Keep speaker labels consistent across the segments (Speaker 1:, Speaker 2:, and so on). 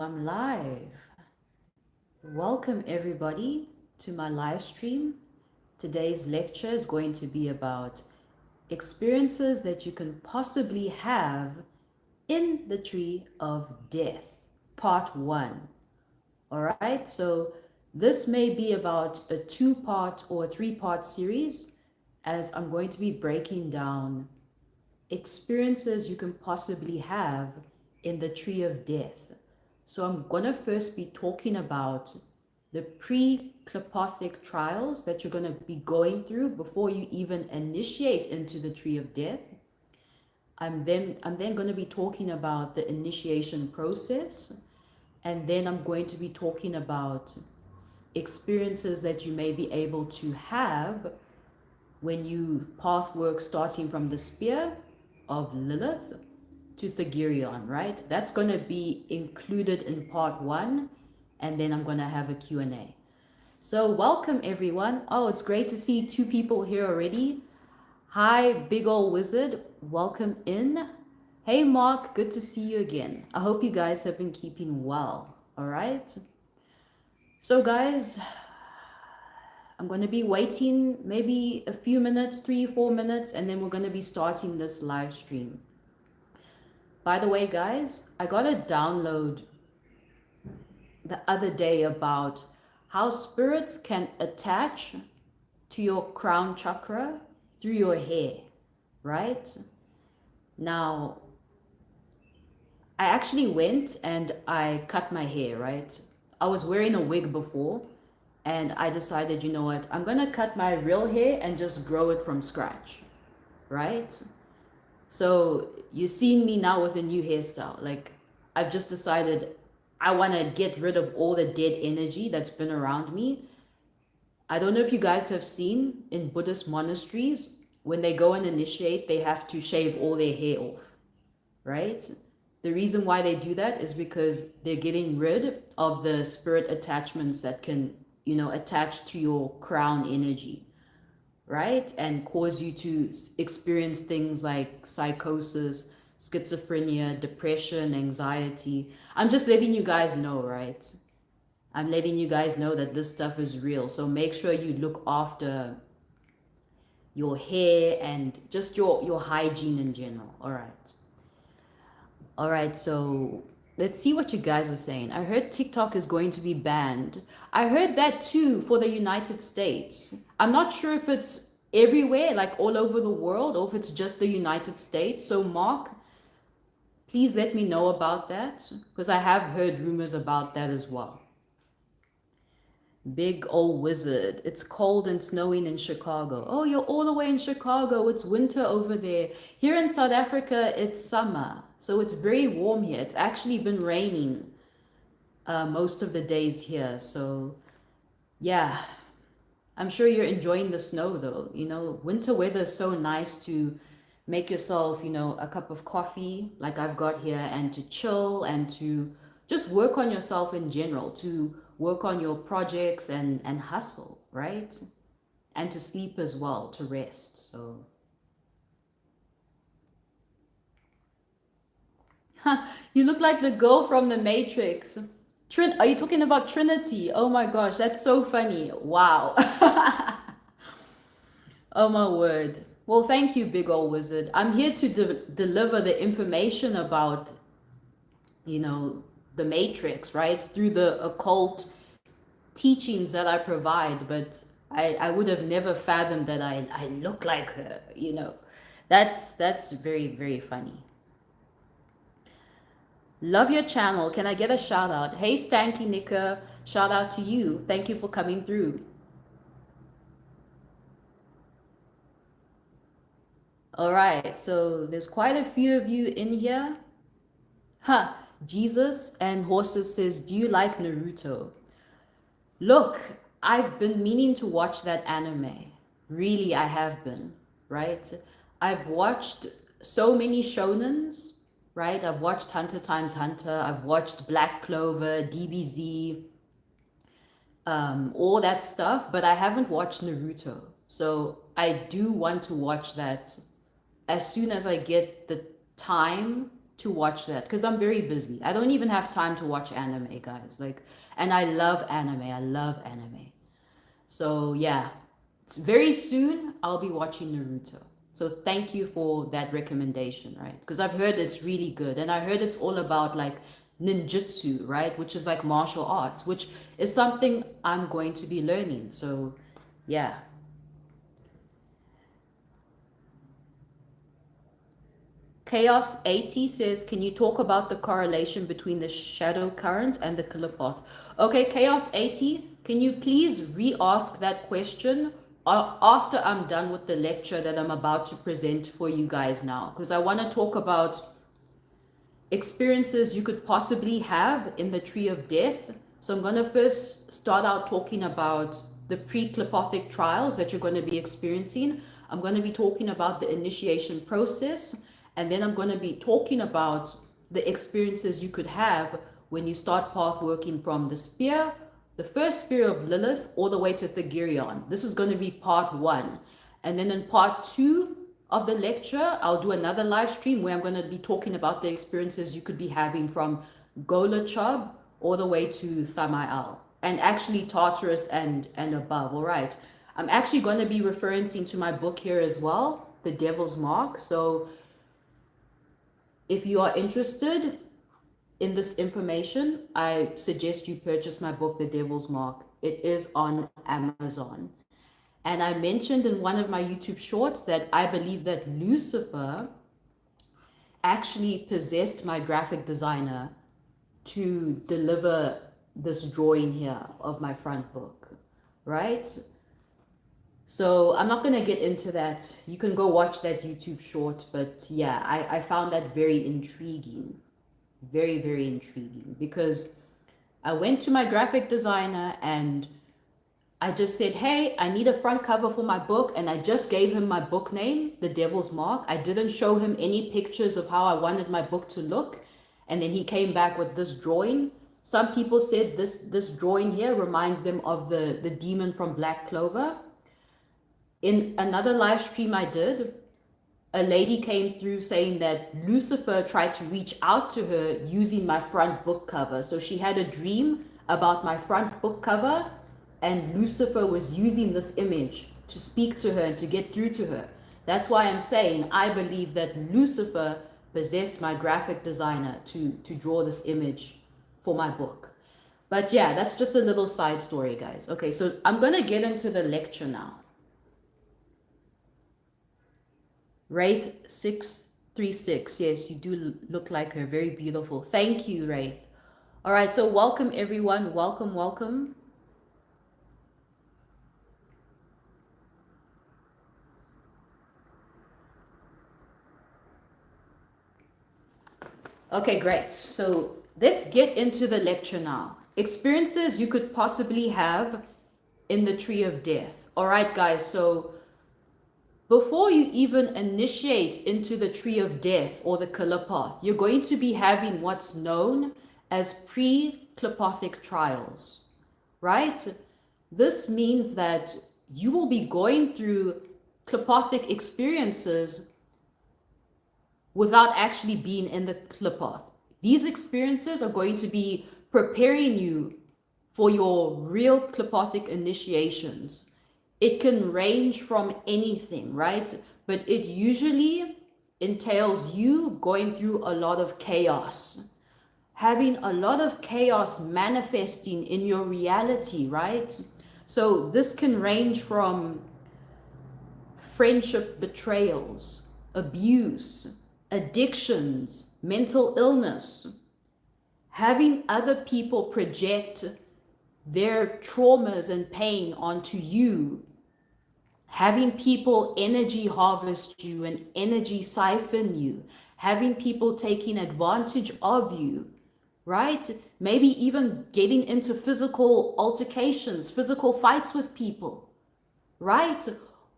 Speaker 1: I'm live. Welcome everybody to my live stream. Today's lecture is going to be about experiences that you can possibly have in the tree of death, part 1. All right, so this may be about a 2-part or 3-part series, as I'm going to be breaking down experiences you can possibly have in the tree of death. So I'm going to first be talking about the pre-Preotic trials that you're going to be going through before you even initiate into the tree of death. I'm then going to be talking about the initiation process, and then I'm going to be talking about experiences that you may be able to have when you path work, starting from the spear of Lilith to Theion, right? That's going to be included in part 1, and then I'm going to have a Q&A. So welcome everyone. Oh, it's great to see 2 people here already. Hi, big ol' wizard. Welcome in. Hey, Mark. Good to see you again. I hope you guys have been keeping well. All right. So guys, I'm going to be waiting maybe a few minutes, 3-4 minutes, and then we're going to be starting this live stream. By the way, guys, I got a download the other day about how spirits can attach to your crown chakra through your hair, right? Now, I actually went and I cut my hair, right? I was wearing a wig before, and I decided, you know what, I'm gonna cut my real hair and just grow it from scratch, right? So you're seeing me now with a new hairstyle. Like, I've just decided I want to get rid of all the dead energy that's been around me. I don't know if you guys have seen in Buddhist monasteries, when they go and initiate, they have to shave all their hair off, right? The reason why they do that is because they're getting rid of the spirit attachments that can, attach to your crown energy, right? And cause you to experience things like psychosis, schizophrenia, depression, anxiety. I'm just letting you guys know, right? I'm letting you guys know that this stuff is real. So make sure you look after your hair and just your hygiene in general. All right. All right, so let's see what you guys are saying. I heard TikTok is going to be banned. I heard that too for the United States. I'm not sure if it's everywhere, like all over the world, or if it's just the United States. So, Mark, please let me know about that, because I have heard rumors about that as well. Big old wizard. It's cold and snowing in Chicago. Oh, you're all the way in Chicago. It's winter over there. Here in South Africa, it's summer. So it's very warm here. It's actually been raining most of the days here. So yeah, I'm sure you're enjoying the snow though. Winter weather is so nice to make yourself, a cup of coffee like I've got here, and to chill and to just work on yourself in general, to work on your projects and hustle, right? And to sleep as well, to rest. So you look like the girl from the Matrix. Are you talking about Trinity? Oh my gosh, that's so funny. Wow. Oh my word. Well, thank you, big old wizard. I'm here to deliver the information about, the Matrix, right? Through the occult teachings that I provide, but I would have never fathomed that I look like her. That's very, very funny. Love your channel. Can I get a shout out? Hey, Stanky Nika, shout out to you. Thank you for coming through. All right, so there's quite a few of you in here. Huh, Jesus and Horses says, do you like Naruto? Look, I've been meaning to watch that anime. Really, I have been, right? I've watched so many shonens, right? I've watched Hunter times Hunter. I've watched Black Clover, DBZ, all that stuff, but I haven't watched Naruto. So I do want to watch that as soon as I get the time to watch that because I'm very busy. I don't even have time to watch anime, guys. Like, and I love anime. I love anime. So yeah, it's very soon I'll be watching Naruto. So thank you for that recommendation, right? Because I've heard it's really good, and I heard it's all about like ninjutsu, right? Which is like martial arts, which is something I'm going to be learning. So yeah. Chaos 80 says, can you talk about the correlation between the shadow current and the killer path? Okay, Chaos 80, can you please re-ask that question after I'm done with the lecture that I'm about to present for you guys now? Because I want to talk about experiences you could possibly have in the tree of death. So I'm going to first start out talking about the pre-Preotic trials that you're going to be experiencing. I'm going to be talking about the initiation process, and then I'm going to be talking about the experiences you could have when you start path working from the spear, the first spear of Lilith, all the way to Theion. This is going to be part 1. And then in part 2 of the lecture, I'll do another live stream where I'm going to be talking about the experiences you could be having from Goetia all the way to Theion, and actually Tartarus and above. All right. I'm actually going to be referencing to my book here as well, The Devil's Mark. So if you are interested in this information, I suggest you purchase my book, The Devil's Mark. It is on Amazon. And I mentioned in one of my YouTube shorts that I believe that Lucifer actually possessed my graphic designer to deliver this drawing here of my front book, right? So I'm not going to get into that. You can go watch that YouTube short. But yeah, I found that very intriguing. Very, very intriguing. Because I went to my graphic designer and I just said, hey, I need a front cover for my book. And I just gave him my book name, The Devil's Mark. I didn't show him any pictures of how I wanted my book to look. And then he came back with this drawing. Some people said this drawing here reminds them of the demon from Black Clover. In another live stream I did, a lady came through saying that Lucifer tried to reach out to her using my front book cover. So she had a dream about my front book cover, and Lucifer was using this image to speak to her and to get through to her. That's why I'm saying I believe that Lucifer possessed my graphic designer to draw this image for my book. But yeah, that's just a little side story, guys. Okay, so I'm going to get into the lecture now. Wraith 636. Yes, you do look like her. Very beautiful. Thank you, Wraith. All right, so welcome, everyone. Welcome, welcome. Okay, great. So let's get into the lecture now. Experiences you could possibly have in the tree of death. All right, guys. So before you even initiate into the tree of death or the killer path, you're going to be having what's known as pre-Preotic trials, right? This means that you will be going through Preotic experiences without actually being in the killer path. These experiences are going to be preparing you for your real Preotic initiations. It can range from anything, right? But it usually entails you going through a lot of chaos, having a lot of chaos manifesting in your reality, right? So this can range from friendship betrayals, abuse, addictions, mental illness, having other people project their traumas and pain onto you, having people energy harvest you and energy siphon you, having people taking advantage of you, right? Maybe even getting into physical altercations, physical fights with people, right?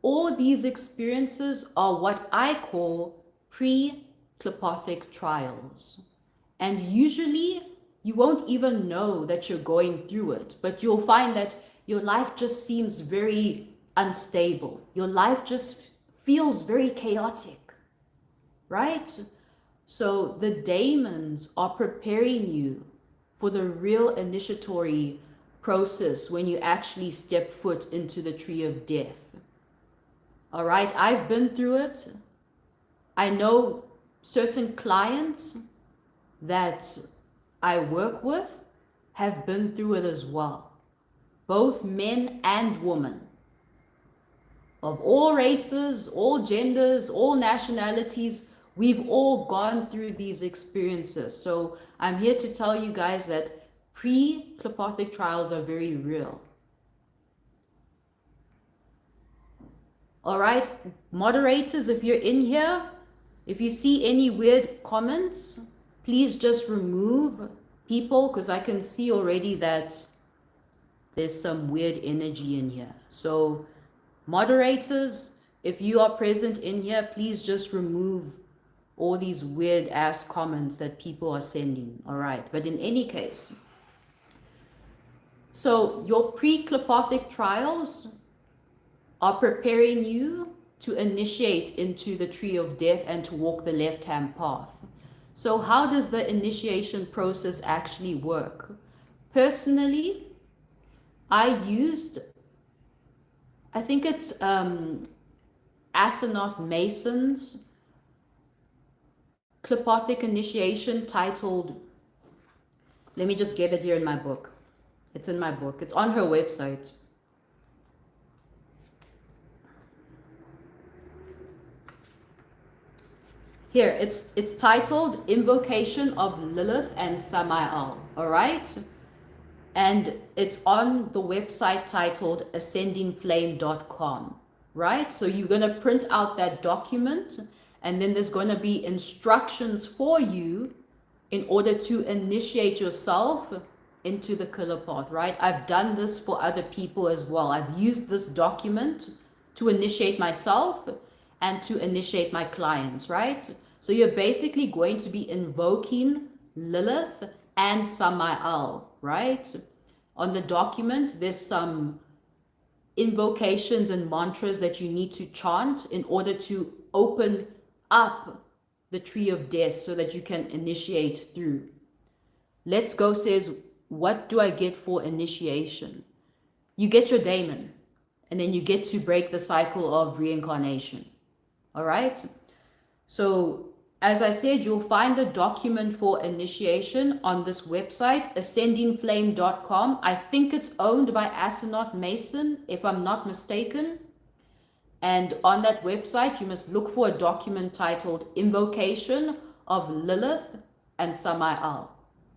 Speaker 1: All these experiences are what I call pre-Preotic trials. And usually you won't even know that you're going through it, but you'll find that your life just seems very unstable. Your life just feels very chaotic, right? So the daemons are preparing you for the real initiatory process when you actually step foot into the tree of death. All right, I've been through it. I know certain clients that I work with have been through it as well, both men and women, of all races, all genders, all nationalities. We've all gone through these experiences. So I'm here to tell you guys that pre-Pathworking trials are very real. All right, moderators, if you're in here, if you see any weird comments, please just remove people, because I can see already that there's some weird energy in here. So moderators, if you are present in here, please just remove all these weird ass comments that people are sending. All right, but in any case, so your pre-Pathworking trials are preparing you to initiate into the tree of death and to walk the left-hand path. So how does the initiation process actually work? Personally, I think it's Asenath Mason's Pathworking initiation titled, let me just get it here in my book. It's in my book. It's on her website. Here, it's titled Invocation of Lilith and Samael, all right? And it's on the website titled ascendingflame.com, right? So you're going to print out that document, and then there's going to be instructions for you in order to initiate yourself into the killer path, right? I've done this for other people as well. I've used this document to initiate myself and to initiate my clients, right? So you're basically going to be invoking Lilith and Samael, right? On the document, there's some invocations and mantras that you need to chant in order to open up the tree of death so that you can initiate through. Let's Go says, what do I get for initiation? You get your daemon, and then you get to break the cycle of reincarnation. All right? So as I said, you'll find the document for initiation on this website, ascendingflame.com. I think it's owned by Asenath Mason, if I'm not mistaken. And on that website, you must look for a document titled Invocation of Lilith and Samael,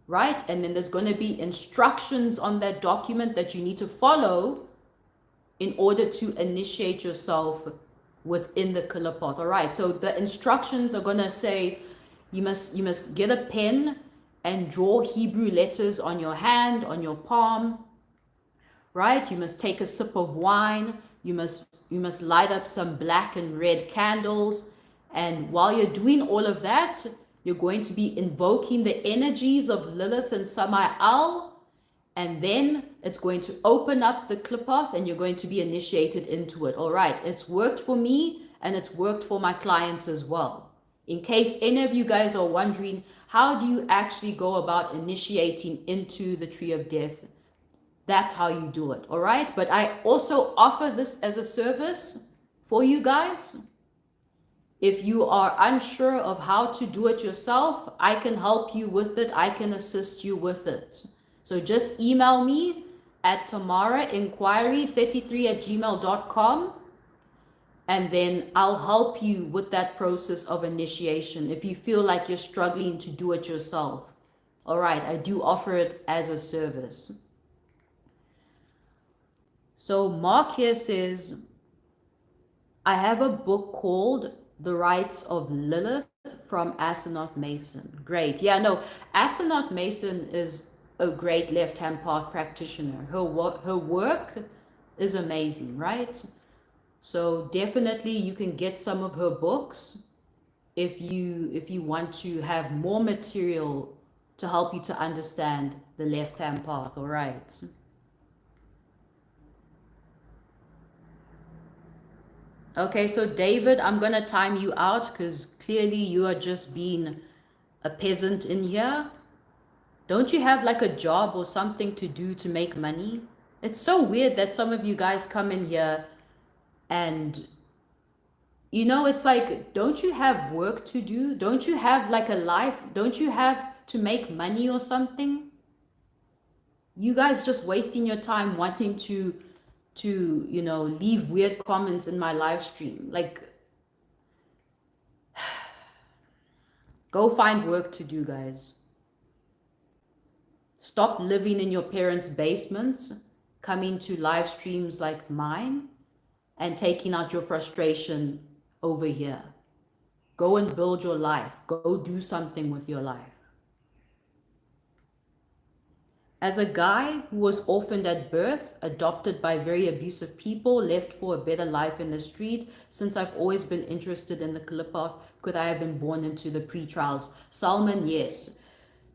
Speaker 1: right? And then there's going to be instructions on that document that you need to follow in order to initiate yourself within the killer path. All right, so the instructions are going to say you must get a pen and draw Hebrew letters on your hand, on your palm, right? You must take a sip of wine. You must light up some black and red candles, and while you're doing all of that, you're going to be invoking the energies of Lilith and Samael, and then it's going to open up the killer path and you're going to be initiated into it. All right, it's worked for me and it's worked for my clients as well. In case any of you guys are wondering, how do you actually go about initiating into the tree of death? That's how you do it, all right? But I also offer this as a service for you guys. If you are unsure of how to do it yourself, I can help you with it. I can assist you with it. So just email me at tamarainquiry33@gmail.com, and then I'll help you with that process of initiation if you feel like you're struggling to do it yourself. All right, I do offer it as a service. So Mark here says, I have a book called The Rites of Lilith from Asenath Mason. Great. Yeah, no, Asenath Mason is a great left-hand path practitioner. Her work is amazing, right? So definitely you can get some of her books if you want to have more material to help you to understand the left-hand path, all right? Okay, so David, I'm gonna time you out because clearly you are just being a peasant in here? Don't you have like a job or something to do to make money? It's so weird that some of you guys come in here and, it's like, don't you have work to do? Don't you have like a life? Don't you have to make money or something? You guys just wasting your time wanting to leave weird comments in my live stream. Like, go find work to do, guys. Stop living in your parents' basements, coming to live streams like mine, and taking out your frustration over here. Go and build your life. Go do something with your life. As a guy who was orphaned at birth, adopted by very abusive people, left for a better life in the street, since I've always been interested in the Kalipath, could I have been born into the pre-trials? Salman, yes.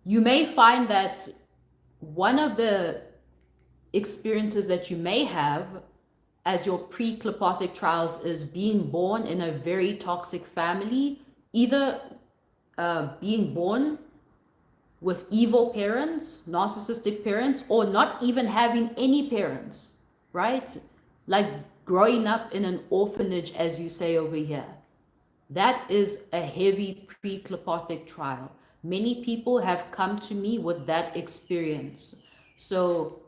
Speaker 1: You may find that one of the experiences that you may have as your pre-Klipothic trials is being born in a very toxic family, either being born with evil parents, narcissistic parents, or not even having any parents, right? Like growing up in an orphanage, as you say over here. That is a heavy pre-Klipothic trial. Many people have come to me with that experience. So,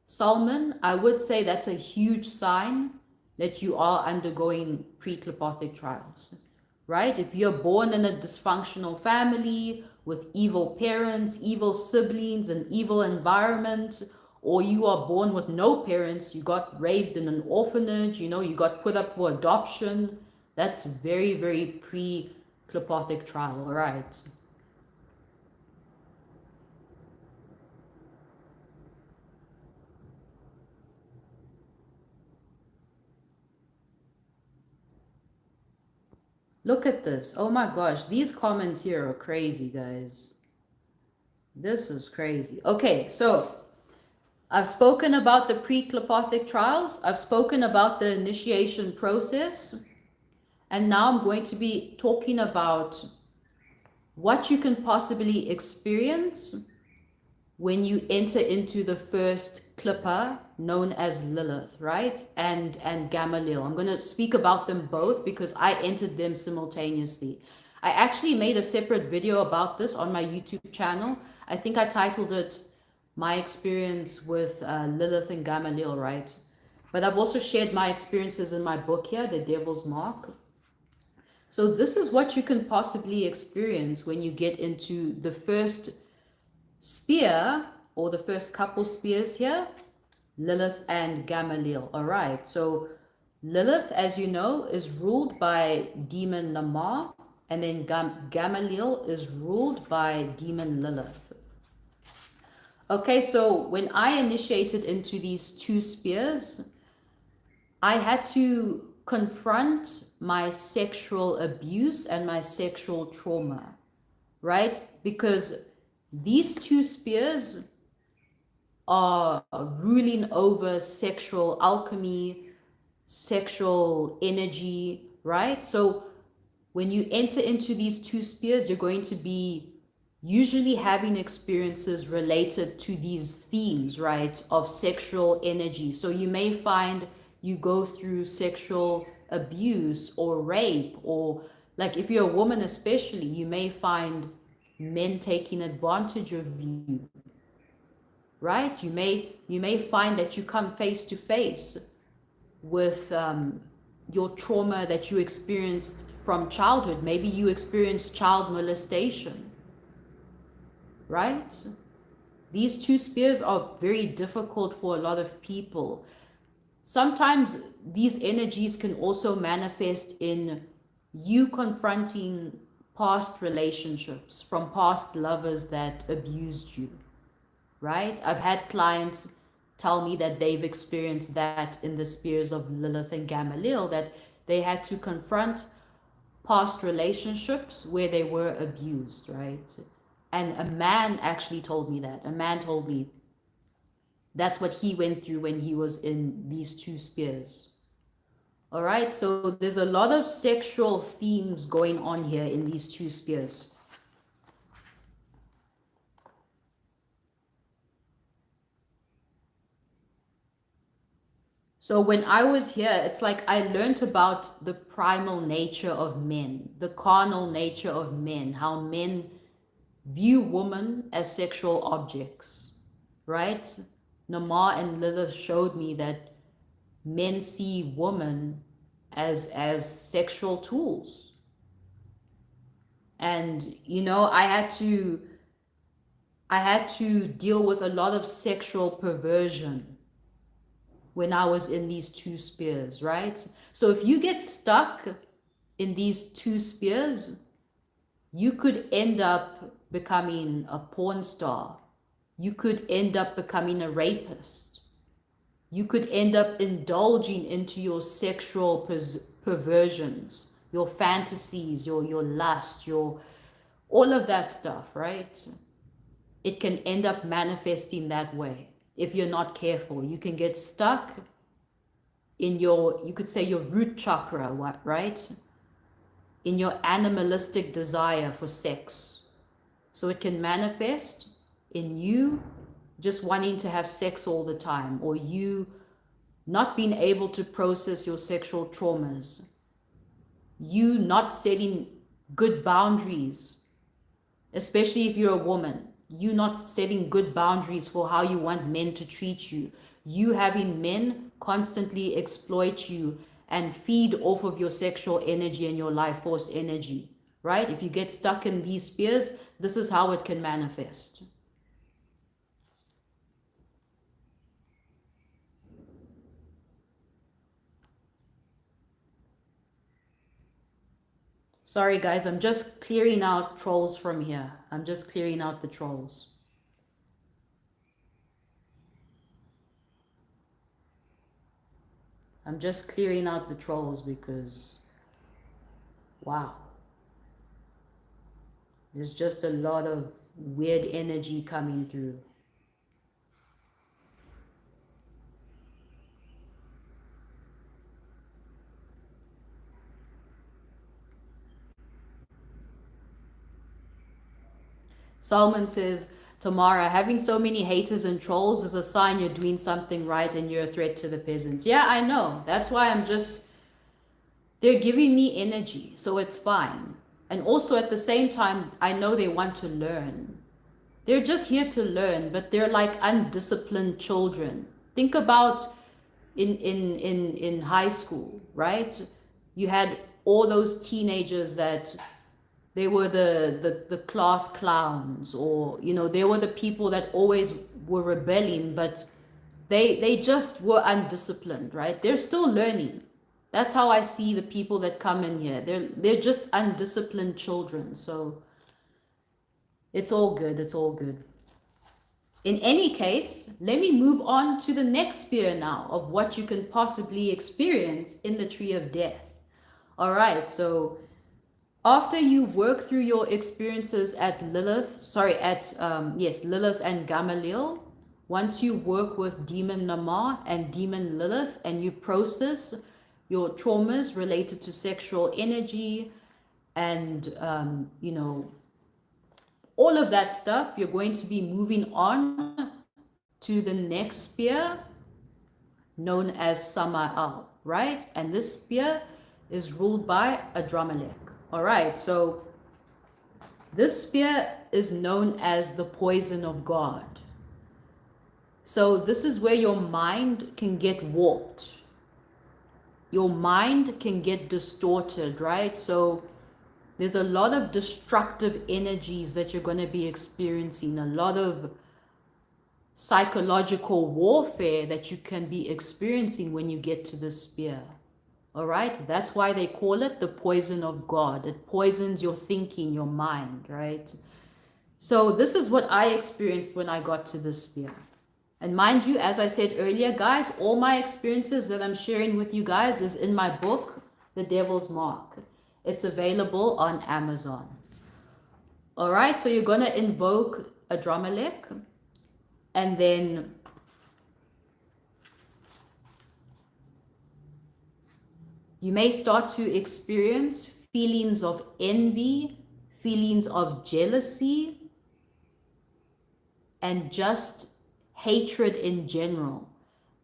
Speaker 1: Salman, I would say that's a huge sign that you are undergoing pre-Klipothic trials, right? If you're born in a dysfunctional family with evil parents, evil siblings, an evil environment, or you are born with no parents, you got raised in an orphanage, you got put up for adoption, that's very, very pre-Klipothic trial, all right? Look at this. Oh my gosh, these comments here are crazy, guys. This is crazy. Okay, so I've spoken about the pre-Klipothic trials. I've spoken about the initiation process. And now I'm going to be talking about what you can possibly experience when you enter into the first Klippa known as Lilith, right? And Gamaliel. I'm going to speak about them both because I entered them simultaneously. I actually made a separate video about this on my YouTube channel. I think I titled it My Experience with Lilith and Gamaliel, right? But I've also shared my experiences in my book here, The Devil's Mark. So this is what you can possibly experience when you get into the first spear or the first couple spears here, Lilith and Gamaliel. All right, so Lilith, as you know, is ruled by demon Namar, and then Gamaliel is ruled by demon Lilith. Okay, so when I initiated into these two spears, I had to confront my sexual abuse and my sexual trauma, right? Because these two spears are ruling over sexual alchemy, sexual energy, right? So when you enter into these two spears, you're going to be usually having experiences related to these themes, right, of sexual energy. So you may find you go through sexual abuse or rape, or like if you're a woman especially, you may find men taking advantage of you, right? You may find that you come face to face with your trauma that you experienced from childhood. Maybe you experienced child molestation, right? These two spears are very difficult for a lot of people. Sometimes these energies can also manifest in you confronting past relationships from past lovers that abused you, right? I've had clients tell me that they've experienced that in the spears of Lilith and Gamaliel, that they had to confront past relationships where they were abused, right? And a man actually told me that. A man told me that's what he went through when he was in these two spears. All right, so there's a lot of sexual themes going on here in these two spears. So when I was here, it's like I learned about the primal nature of men, the carnal nature of men, how men view women as sexual objects, right? Nama and Lilith showed me that men see women as sexual tools. And you know, I had to deal with a lot of sexual perversion when I was in these two spheres, right? So if you get stuck in these two spheres, you could end up becoming a porn star. You could end up becoming a rapist. You could end up indulging into your sexual perversions, your fantasies, your lust, your all of that stuff, right? It can end up manifesting that way if you're not careful. You can get stuck in your, you could say, your root chakra, right? In your animalistic desire for sex. So it can manifest in you just wanting to have sex all the time, or you not being able to process your sexual traumas, you not setting good boundaries, especially if you're a woman, you not setting good boundaries for how you want men to treat you, you having men constantly exploit you and feed off of your sexual energy and your life force energy, right? If you get stuck in these spheres, this is how it can manifest. Sorry guys, I'm just clearing out trolls from here. I'm just clearing out the trolls. I'm just clearing out the trolls because, wow. There's just a lot of weird energy coming through. Salman says, Tamara, having so many haters and trolls is a sign you're doing something right and you're a threat to the peasants. Yeah, I know. That's why they're giving me energy, so it's fine. And also at the same time, I know they want to learn. They're just here to learn, but they're like undisciplined children. Think about in high school, right? You had all those teenagers that they were the class clowns, or you know, they were the people that always were rebelling, but they just were undisciplined, right? They're still learning. That's how I see the people that come in here. They're just undisciplined children. So it's all good. It's all good. In any case, let me move on to the next sphere now of what you can possibly experience in the tree of death. All right, so after you work through your experiences at Lilith and Gamaliel, once you work with Demon Nama and Demon Lilith and you process your traumas related to sexual energy and, you know, all of that stuff, you're going to be moving on to the next sphere known as Sama'al, right? And this sphere is ruled by Adramelech. All right, so this sphere is known as the poison of God. So this is where your mind can get warped. Your mind can get distorted, right? So there's a lot of destructive energies that you're going to be experiencing, a lot of psychological warfare that you can be experiencing when you get to this sphere. All right, that's why they call it the poison of God. It poisons your thinking, your mind, right? So this is what I experienced when I got to this sphere. And mind you, as I said earlier, guys, all my experiences that I'm sharing with you guys is in my book, The Devil's Mark. It's available on Amazon. All right, so you're going to invoke Adramelech, and then you may start to experience feelings of envy, feelings of jealousy, and just hatred in general,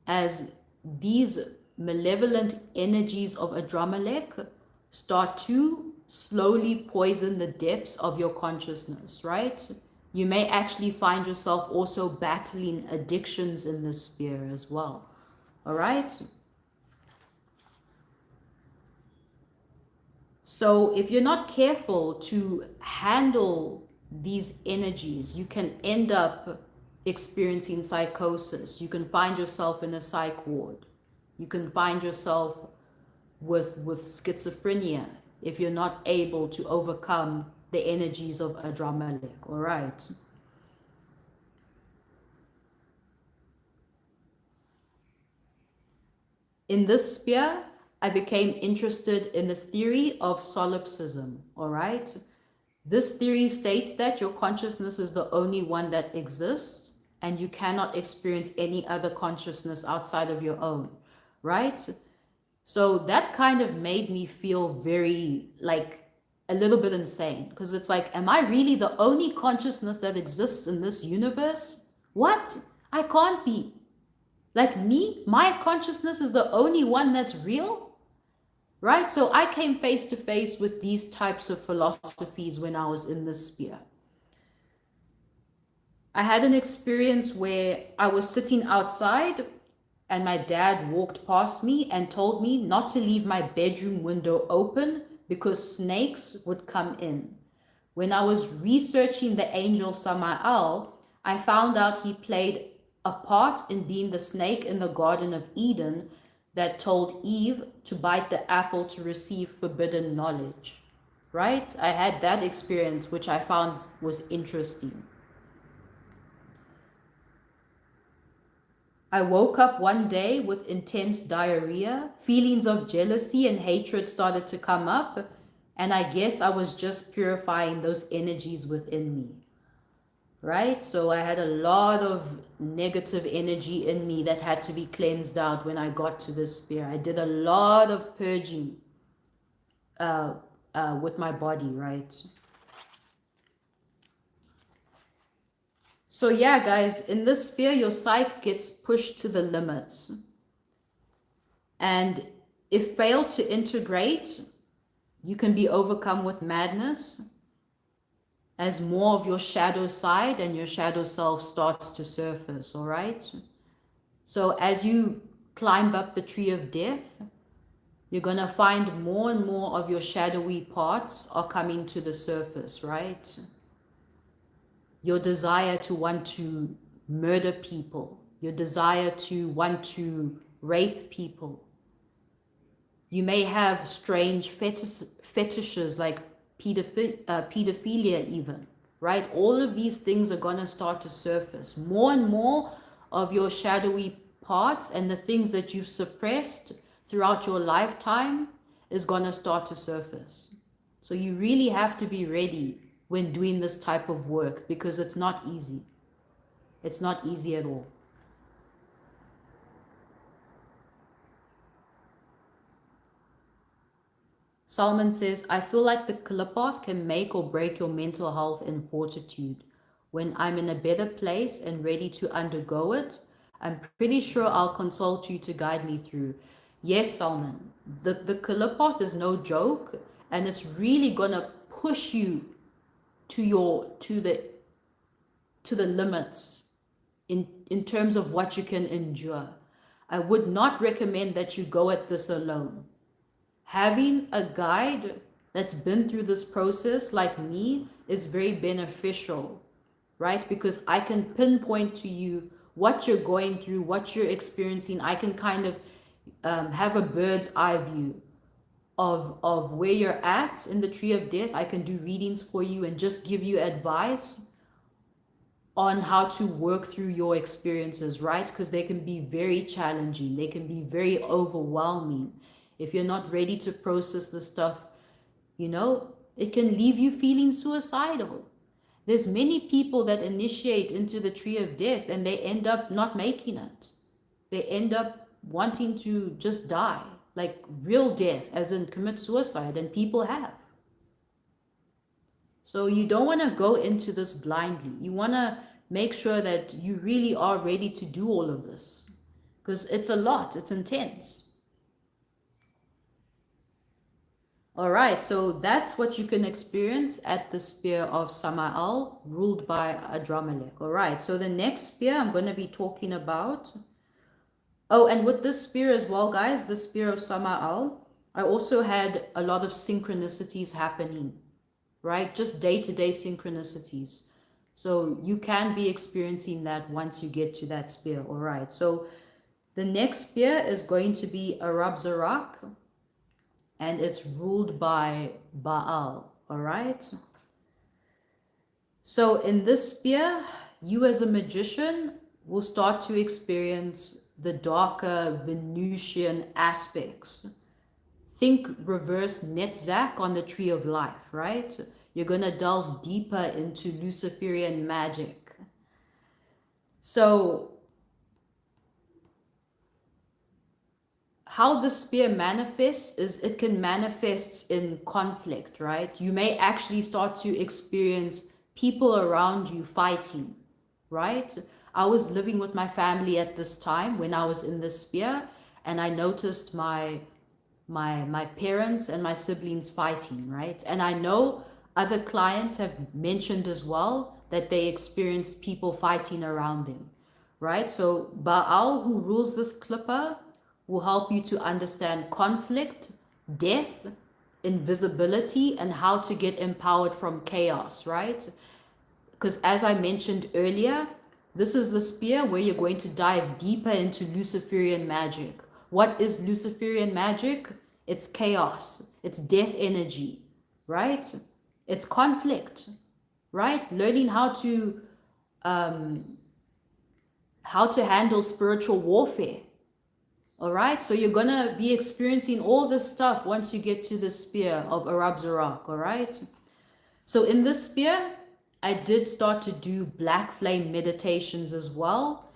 Speaker 1: as these malevolent energies of Adramelech start to slowly poison the depths of your consciousness, right? You may actually find yourself also battling addictions in this sphere as well. All right? So if you're not careful to handle these energies, you can end up experiencing psychosis. You can find yourself in a psych ward. You can find yourself with schizophrenia if you're not able to overcome the energies of Adramelech. All right. In this sphere, I became interested in the theory of solipsism. All right. This theory states that your consciousness is the only one that exists, and you cannot experience any other consciousness outside of your own, right? So that kind of made me feel very, like, a little bit insane, because it's like, am I really the only consciousness that exists in this universe? What? I can't be. Like me, my consciousness is the only one that's real? Right? So I came face to face with these types of philosophies when I was in this sphere. I had an experience where I was sitting outside and my dad walked past me and told me not to leave my bedroom window open because snakes would come in. When I was researching the angel Samael, I found out he played a part in being the snake in the Garden of Eden that told Eve to bite the apple to receive forbidden knowledge, right? I had that experience, which I found was interesting. I woke up one day with intense diarrhea. Feelings of jealousy and hatred started to come up, and I guess I was just purifying those energies within me, right? So I had a lot of negative energy in me that had to be cleansed out when I got to this sphere. I did a lot of purging with my body, right? So yeah, guys, in this sphere, your psyche gets pushed to the limits. And if failed to integrate, you can be overcome with madness as more of your shadow side and your shadow self starts to surface, all right? So as you climb up the tree of death, you're going to find more and more of your shadowy parts are coming to the surface, right? Your desire to want to murder people, your desire to want to rape people. You may have strange fetishes like pedophilia even, right? All of these things are going to start to surface. More and more of your shadowy parts and the things that you've suppressed throughout your lifetime is going to start to surface. So you really have to be ready when doing this type of work, because it's not easy. It's not easy at all. Salman says, I feel like the Kalipath can make or break your mental health and fortitude. When I'm in a better place and ready to undergo it, I'm pretty sure I'll consult you to guide me through. Yes, Salman, the Kalipath is no joke, and it's really gonna push you to the limits in terms of what you can endure. I would not recommend that you go at this alone. Having a guide that's been through this process like me is very beneficial, right? Because I can pinpoint to you what you're going through, what you're experiencing. I can kind of have a bird's eye view of where you're at in the tree of death. I can do readings for you and just give you advice on how to work through your experiences, right? Because they can be very challenging. They can be very overwhelming. If you're not ready to process the stuff, it can leave you feeling suicidal. There's many people that initiate into the tree of death and they end up not making it. They end up wanting to just die, like real death, as in commit suicide, and people have. So you don't want to go into this blindly. You want to make sure that you really are ready to do all of this. because it's a lot, it's intense. All right, so that's what you can experience at the spear of Samael, ruled by Adramelech. All right, so the next spear I'm going to be talking about. Oh, and with this spear as well, guys, the spear of Samael, I also had a lot of synchronicities happening, right? Just day-to-day synchronicities. So you can be experiencing that once you get to that spear. All right, so the next spear is going to be Arab-Zarak, and it's ruled by Baal. All right. So in this spear, you as a magician will start to experience the darker Venusian aspects. Think reverse Netzach on the tree of life, right? You're going to delve deeper into Luciferian magic. So how the spear manifests is it can manifest in conflict, right? You may actually start to experience people around you fighting, right? I was living with my family at this time when I was in the spear, and I noticed my parents and my siblings fighting, right? And I know other clients have mentioned as well that they experienced people fighting around them, right? So Baal, who rules this clipper, will help you to understand conflict, death, invisibility, and how to get empowered from chaos, right? Because as I mentioned earlier, this is the spear where you're going to dive deeper into Luciferian magic. What is Luciferian magic? It's chaos. It's death energy, right? It's conflict, right? Learning how to handle spiritual warfare. All right, so you're gonna be experiencing all this stuff once you get to the spear of Arab-Zarak, all right? So in this spear, I did start to do black flame meditations as well.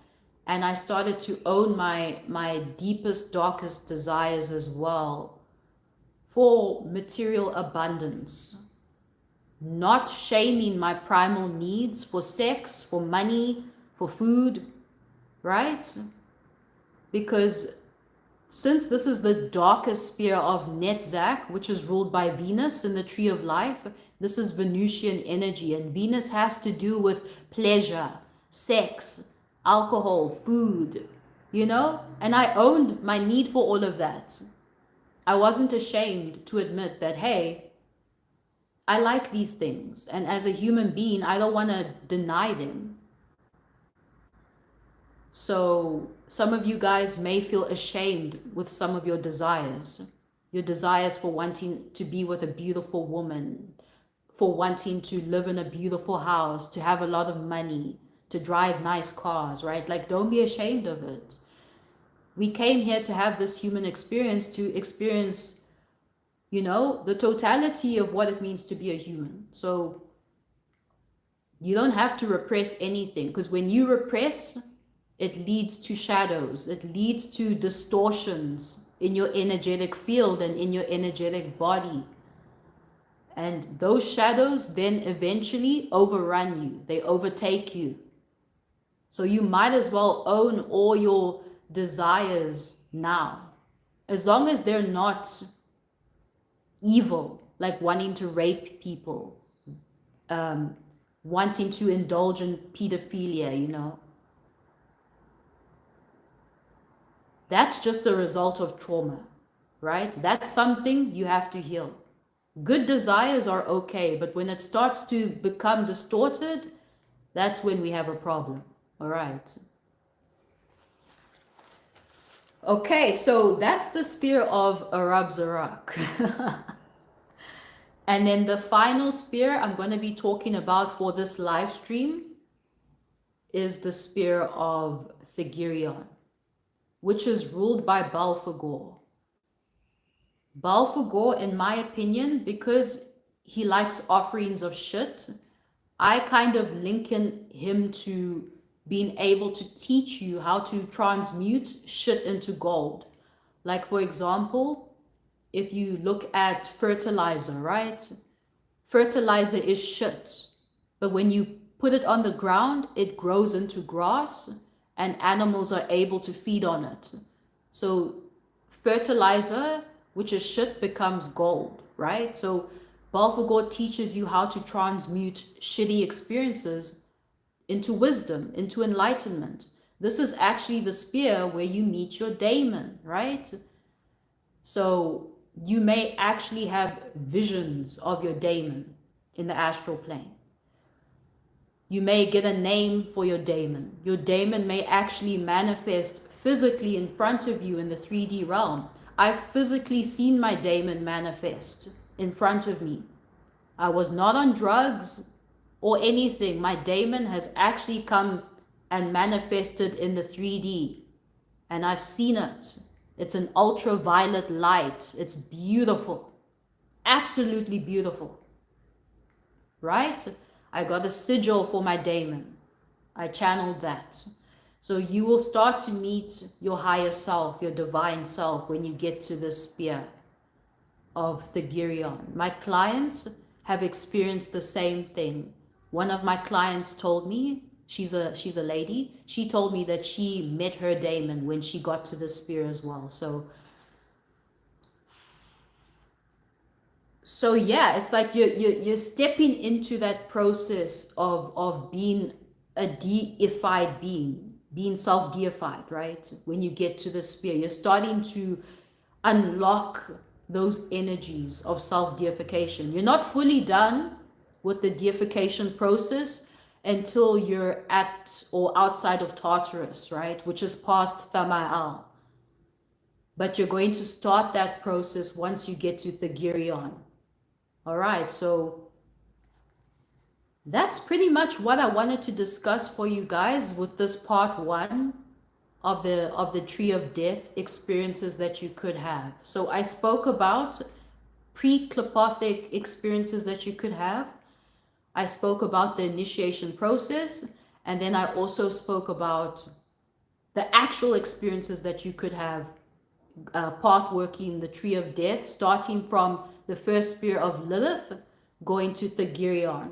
Speaker 1: And I started to own my deepest, darkest desires as well for material abundance. Not shaming my primal needs for sex, for money, for food, right? Because since this is the darkest spear of Netzach, which is ruled by Venus in the tree of life, this is Venusian energy, and Venus has to do with pleasure, sex, alcohol, food, you know? And I owned my need for all of that. I wasn't ashamed to admit that, hey, I like these things. And as a human being, I don't want to deny them. So some of you guys may feel ashamed with some of your desires for wanting to be with a beautiful woman, for wanting to live in a beautiful house, to have a lot of money, to drive nice cars, right? Like, don't be ashamed of it. We came here to have this human experience, to experience, you know, the totality of what it means to be a human. So you don't have to repress anything, because when you repress, it leads to shadows. It leads to distortions in your energetic field and in your energetic body. And those shadows then eventually overrun you. They overtake you. So you might as well own all your desires now. As long as they're not evil, like wanting to rape people, wanting to indulge in pedophilia, you know. That's just a result of trauma, right? That's something you have to heal. Good desires are okay, but when it starts to become distorted, that's when we have a problem, all right? Okay, so that's the spear of Arab-Zarak. And then the final spear I'm going to be talking about for this live stream is the spear of Theion, which is ruled by Belphegor. Belphegor, in my opinion, because he likes offerings of shit, I kind of liken him to being able to teach you how to transmute shit into gold. Like, for example, if you look at fertilizer, right? Fertilizer is shit, but when you put it on the ground, it grows into grass, and animals are able to feed on it. So fertilizer, which is shit, becomes gold, right? So Balfagor teaches you how to transmute shitty experiences into wisdom, into enlightenment. This is actually the sphere where you meet your daemon, right? So you may actually have visions of your daemon in the astral plane. You may get a name for your daemon. Your daemon may actually manifest physically in front of you in the 3D realm. I've physically seen my daemon manifest in front of me. I was not on drugs or anything. My daemon has actually come and manifested in the 3D, and I've seen it. It's an ultraviolet light. It's beautiful, absolutely beautiful, right? I got a sigil for my daemon. I channeled that. So you will start to meet your higher self, your divine self, when you get to this sphere of Theion. My clients have experienced the same thing. One of my clients told me, she's a lady, she told me that she met her daemon when she got to the sphere as well. So yeah, it's like you're stepping into that process of being a deified being self-deified, right? When you get to the sphere, you're starting to unlock those energies of self-deification. You're not fully done with the deification process until you're at or outside of Tartarus, right? Which is past Thamaal. But you're going to start that process once you get to Theion. All right, so that's pretty much what I wanted to discuss for you guys with this part 1 of the tree of death experiences that you could have. So I spoke about pre-Clepothic experiences that you could have. I spoke about the initiation process, and then I also spoke about the actual experiences that you could have, pathworking the tree of death, starting from the first spear of Lilith, going to Theion.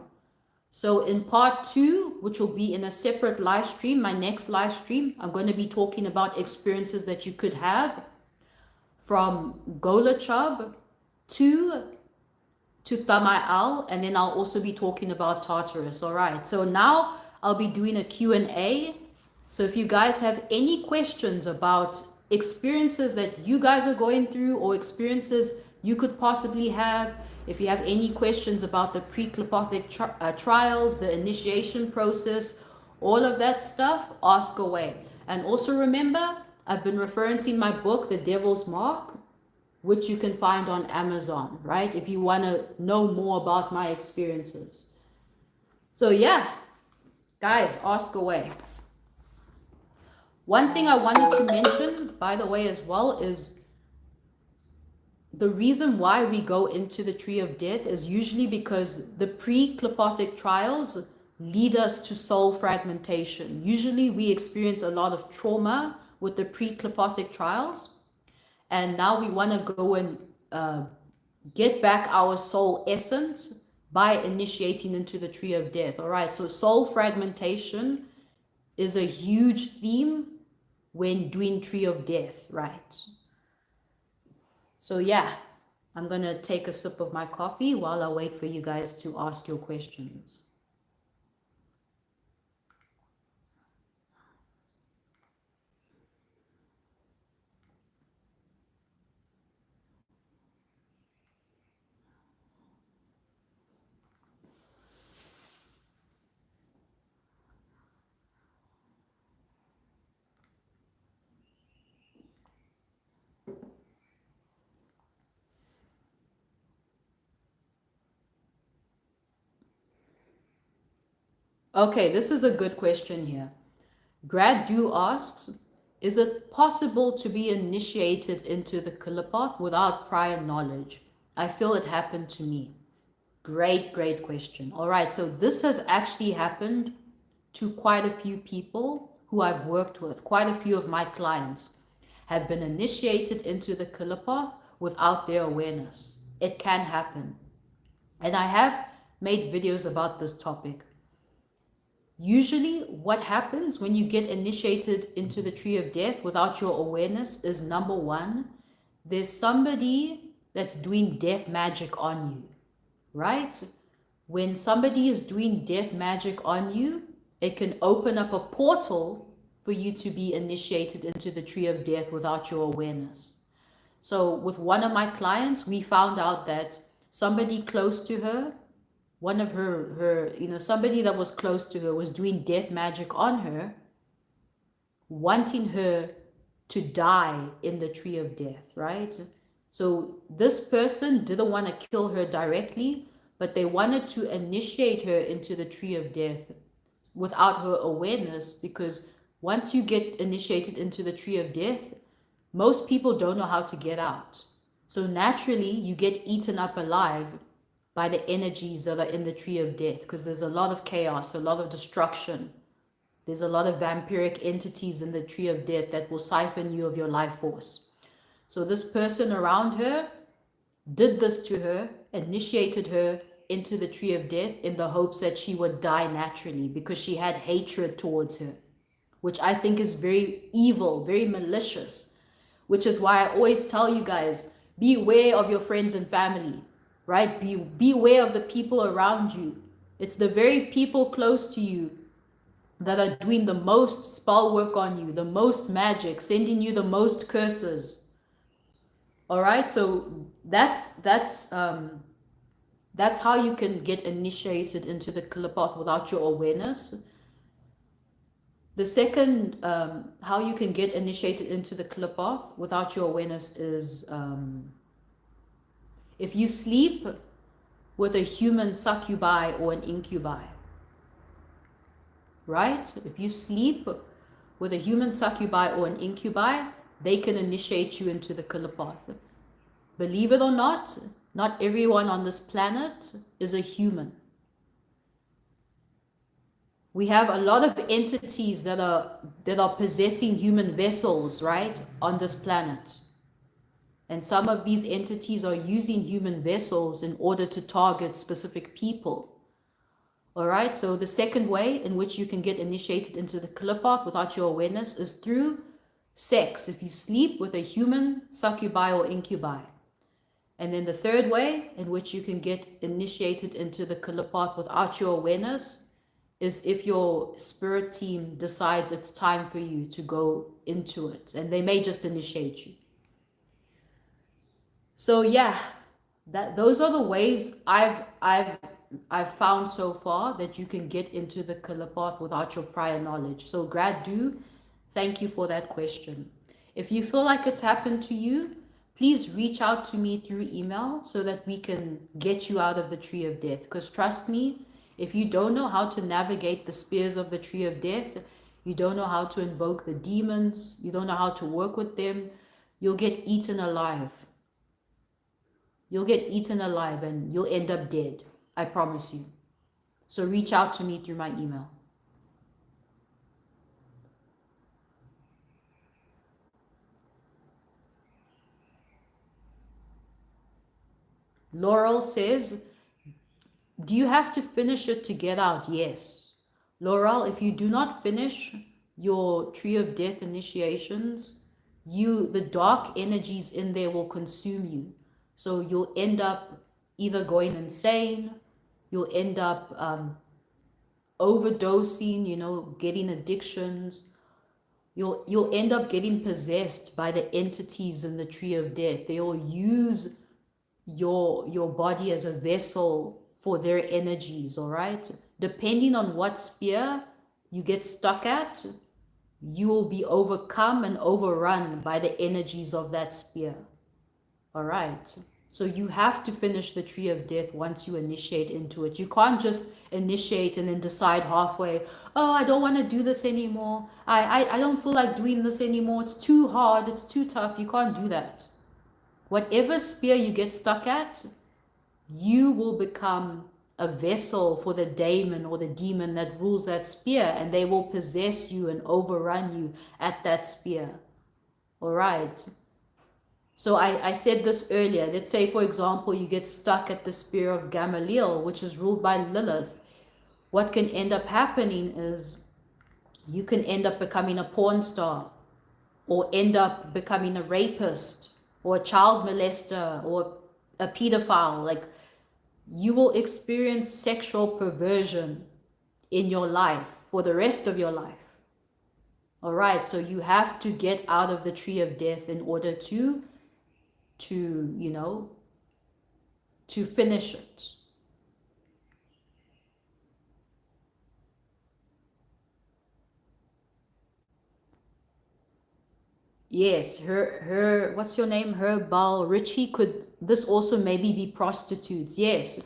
Speaker 1: So in part 2, which will be in a separate live stream, my next live stream, I'm going to be talking about experiences that you could have from Goetia to Thamaal, and then I'll also be talking about Tartarus. All right, so now I'll be doing a Q&A. So if you guys have any questions about experiences that you guys are going through or experiences you could possibly have, if you have any questions about the pre-Clepothic trials, the initiation process, all of that stuff, ask away. And also remember, I've been referencing my book, The Devil's Mark, which you can find on Amazon, right? If you want to know more about my experiences. So yeah, guys, ask away. One thing I wanted to mention, by the way, as well, is the reason why we go into the tree of death is usually because the pre-Clepothic trials lead us to soul fragmentation. Usually we experience a lot of trauma with the pre-Clepothic trials, and now we want to go and get back our soul essence by initiating into the tree of death. All right, so soul fragmentation is a huge theme when doing tree of death, right? So yeah, I'm gonna take a sip of my coffee while I wait for you guys to ask your questions. Okay, this is a good question here. Grad Du asks, is it possible to be initiated into the Qliphoth without prior knowledge? I feel it happened to me. Great question. All right, so this has actually happened to quite a few people who I've worked with. Quite a few of my clients have been initiated into the Qliphoth without their awareness. It can happen. And I have made videos about this topic. Usually what happens when you get initiated into the tree of death without your awareness is, number one, there's somebody that's doing death magic on you, right? When somebody is doing death magic on you, it can open up a portal for you to be initiated into the tree of death without your awareness. So with one of my clients, we found out that somebody close to her, one of her, somebody that was close to her was doing death magic on her, wanting her to die in the tree of death, right? So this person didn't want to kill her directly, but they wanted to initiate her into the tree of death without her awareness, because once you get initiated into the tree of death, most people don't know how to get out. So naturally, you get eaten up alive by the energies that are in the tree of death, because there's a lot of chaos, a lot of destruction. There's a lot of vampiric entities in the tree of death that will siphon you of your life force. So this person around her did this to her, initiated her into the tree of death in the hopes that she would die naturally, because she had hatred towards her, which I think is very evil, very malicious, which is why I always tell you guys, beware of your friends and family, right? Beware of the people around you. It's the very people close to you that are doing the most spell work on you, the most magic, sending you the most curses. All right, so that's how you can get initiated into the killer path without your awareness. The second, how you can get initiated into the killer path without your awareness is if you sleep with a human succubi or an incubi, right? If you sleep with a human succubi or an incubi, they can initiate you into the killer path. Believe it or not everyone on this planet is a human. We have a lot of entities that are possessing human vessels, right, on this planet. And some of these entities are using human vessels in order to target specific people. All right, so the second way in which you can get initiated into the killer path without your awareness is through sex, if you sleep with a human succubi or incubi. And then the third way in which you can get initiated into the killer path without your awareness is if your spirit team decides it's time for you to go into it, and they may just initiate you. So yeah, those are the ways I've found so far that you can get into the killer path without your prior knowledge. So Gradu, thank you for that question. If you feel like it's happened to you, please reach out to me through email so that we can get you out of the tree of death. Because trust me, if you don't know how to navigate the spears of the tree of death, you don't know how to invoke the demons, you don't know how to work with them, you'll get eaten alive. You'll get eaten alive and you'll end up dead. I promise you. So reach out to me through my email. Laurel says, do you have to finish it to get out? Yes. Laurel, if you do not finish your tree of death initiations, the dark energies in there will consume you. So you'll end up either going insane, you'll end up overdosing, getting addictions. You'll end up getting possessed by the entities in the tree of death. They will use your body as a vessel for their energies, all right? Depending on what spear you get stuck at, you will be overcome and overrun by the energies of that spear. All right. So you have to finish the tree of death once you initiate into it. You can't just initiate and then decide halfway, oh, I don't want to do this anymore. I don't feel like doing this anymore. It's too hard. It's too tough. You can't do that. Whatever spear you get stuck at, you will become a vessel for the daemon or the demon that rules that spear, and they will possess you and overrun you at that spear. All right. So I said this earlier. Let's say, for example, you get stuck at the spear of Gamaliel, which is ruled by Lilith. what can end up happening is you can end up becoming a porn star, or end up becoming a rapist, or a child molester, or a pedophile. Like, you will experience sexual perversion in your life for the rest of your life. All right, so you have to get out of the tree of death in order to you know, to finish it. Yes, her what's your name? Her Bal Richie, could this also maybe be prostitutes? Yes.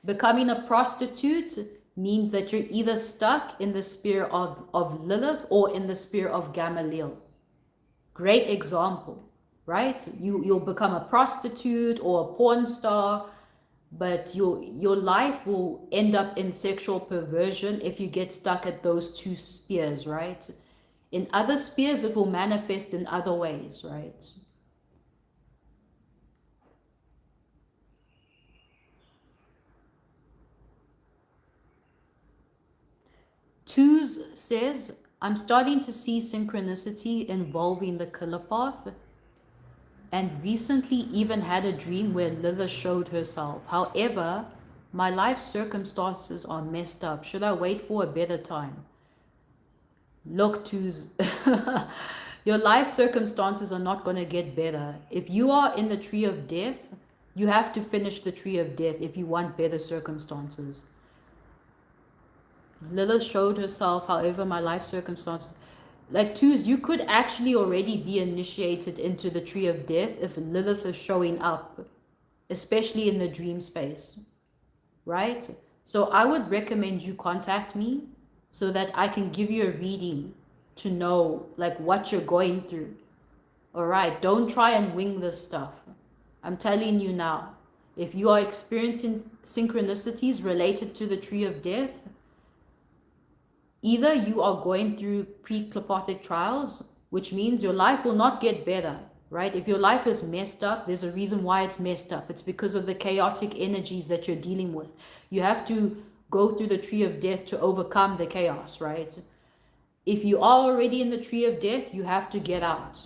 Speaker 1: Becoming a prostitute means that you're either stuck in the sphere of Lilith or in the sphere of Gamaliel. Great example, right? You'll become a prostitute or a porn star, but your life will end up in sexual perversion if you get stuck at those two spheres, right? In other spheres, it will manifest in other ways, right? Twos says, I'm starting to see synchronicity involving the killer path, and recently even had a dream where Lilith showed herself. However, my life circumstances are messed up. Should I wait for a better time? Look, twos, your life circumstances are not going to get better. If you are in the tree of death, you have to finish the tree of death if you want better circumstances. Lilith showed herself, however, my life circumstances. Like, twos, you could actually already be initiated into the tree of death if Lilith is showing up, especially in the dream space, right? So I would recommend you contact me so that I can give you a reading to know like what you're going through. All right, don't try and wing this stuff. I'm telling you now, if you are experiencing synchronicities related to the tree of death, either you are going through pre-Preotic trials, which means your life will not get better, right? If your life is messed up, there's a reason why it's messed up. It's because of the chaotic energies that you're dealing with. You have to go through the tree of death to overcome the chaos, right? If you are already in the tree of death, you have to get out.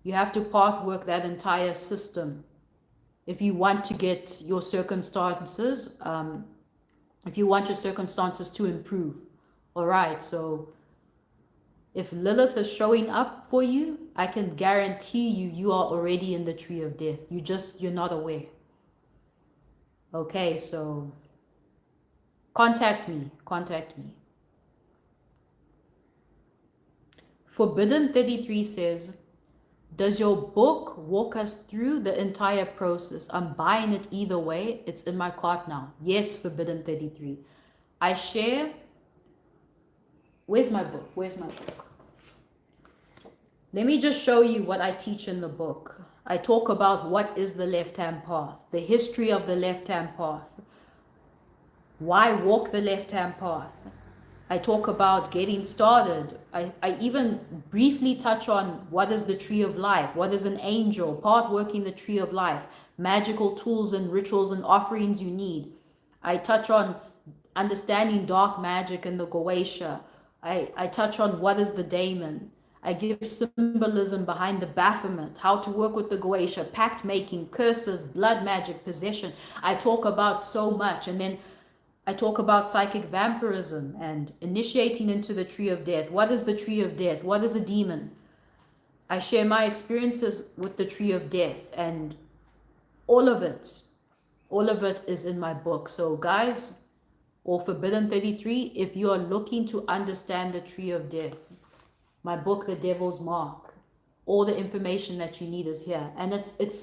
Speaker 1: You have to pathwork that entire system if you want to get your circumstances, if you want your circumstances to improve. All right, so if Lilith is showing up for you, I can guarantee you, you are already in the tree of death. You're not aware. Okay, so contact me. Forbidden 33 says, does your book walk us through the entire process? I'm buying it either way. It's in my cart now. Yes, Forbidden 33. I share. Where's my book? Let me just show you what I teach in the book. I talk about what is the left-hand path, the history of the left-hand path, why walk the left-hand path. I talk about getting started. I even briefly touch on what is the tree of life, what is an angel, path working the tree of life, magical tools and rituals and offerings you need. I touch on understanding dark magic and the Goetia. I touch on what is the daemon. I give symbolism behind the Baphomet, how to work with the Goetia, pact making, curses, blood magic, possession. I talk about so much, and then I talk about psychic vampirism and initiating into the tree of death. What is the tree of death? What is a demon? I share my experiences with the tree of death, and all of it is in my book. So guys, or Forbidden 33, if you are looking to understand the tree of death, my book, The Devil's Mark, all the information that you need is here. And it's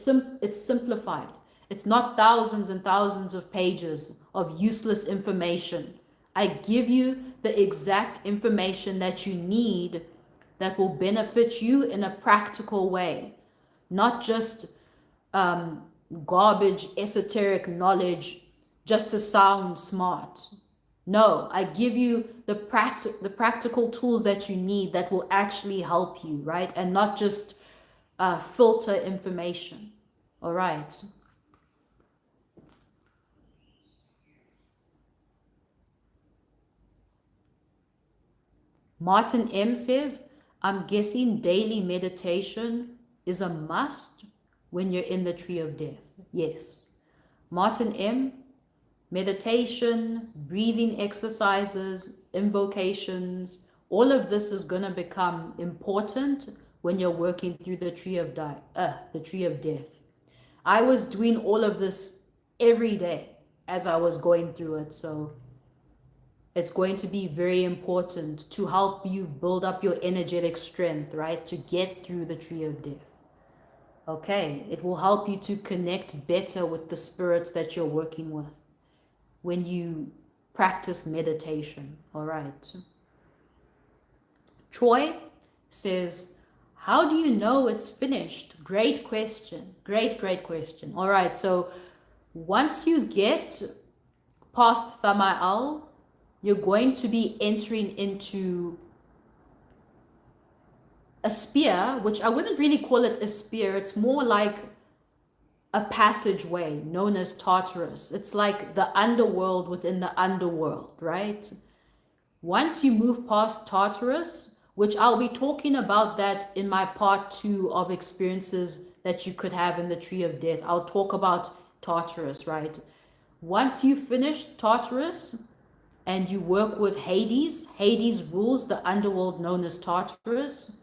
Speaker 1: simplified. It's not thousands and thousands of pages of useless information. I give you the exact information that you need that will benefit you in a practical way, not just garbage, esoteric knowledge just to sound smart. No, I give you the practical tools that you need that will actually help you, right? And not just filter information. All right. Martin M says, I'm guessing daily meditation is a must when you're in the tree of death. Yes. Martin M, meditation, breathing exercises, invocations, all of this is going to become important when you're working through the tree of death. I was doing all of this every day as I was going through it, so it's going to be very important to help you build up your energetic strength, right, to get through the tree of death. Okay, it will help you to connect better with the spirits that you're working with when you practice meditation. All right. Troy says, how do you know it's finished? Great question. Great question. All right, so once you get past Thamaal, you're going to be entering into a sphere, which I wouldn't really call it a sphere. It's more like a passageway known as Tartarus. It's like the underworld within the underworld, right? Once you move past Tartarus, which I'll be talking about that in my part 2 of experiences that you could have in the tree of death. I'll talk about Tartarus, right? Once you finish Tartarus and you work with Hades, Hades rules the underworld known as Tartarus,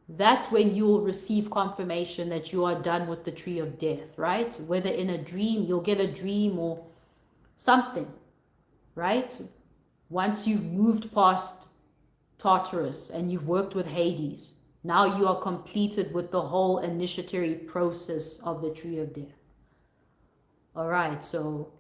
Speaker 1: that's when you will receive confirmation that you are done with the tree of death, right? Whether in a dream, you'll get a dream or something, right? Once you've moved past Tartarus and you've worked with Hades, now you are completed with the whole initiatory process of the tree of death. All right, so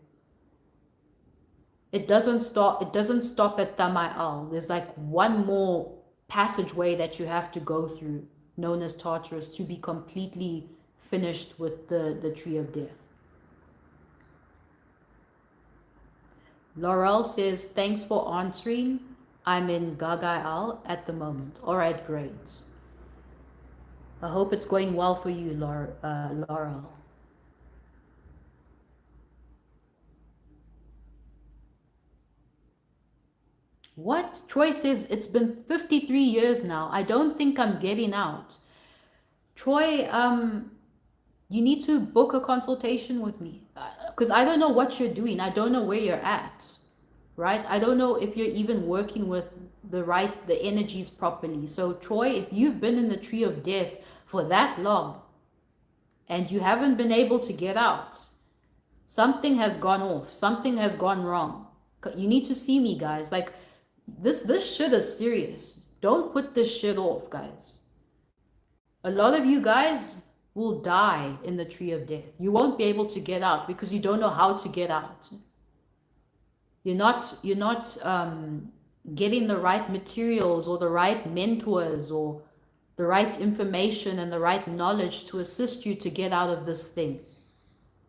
Speaker 1: it doesn't stop at Thamaal. There's like one more passageway that you have to go through, known as Tartarus, to be completely finished with the tree of death. Laurel says, thanks for answering. I'm in Gagaal at the moment. All right, great. I hope it's going well for you, Laurel. What? Troy says, it's been 53 years now. I don't think I'm getting out. Troy, you need to book a consultation with me because I don't know what you're doing. I don't know where you're at, right? I don't know if you're even working with the energies properly. So Troy, if you've been in the tree of death for that long and you haven't been able to get out, something has gone off. Something has gone wrong. You need to see me, guys. Like, this shit is serious. Don't put this shit off, guys. A lot of you guys will die in the tree of death. You won't be able to get out because you don't know how to get out. You're not getting the right materials or the right mentors or the right information and the right knowledge to assist you to get out of this thing.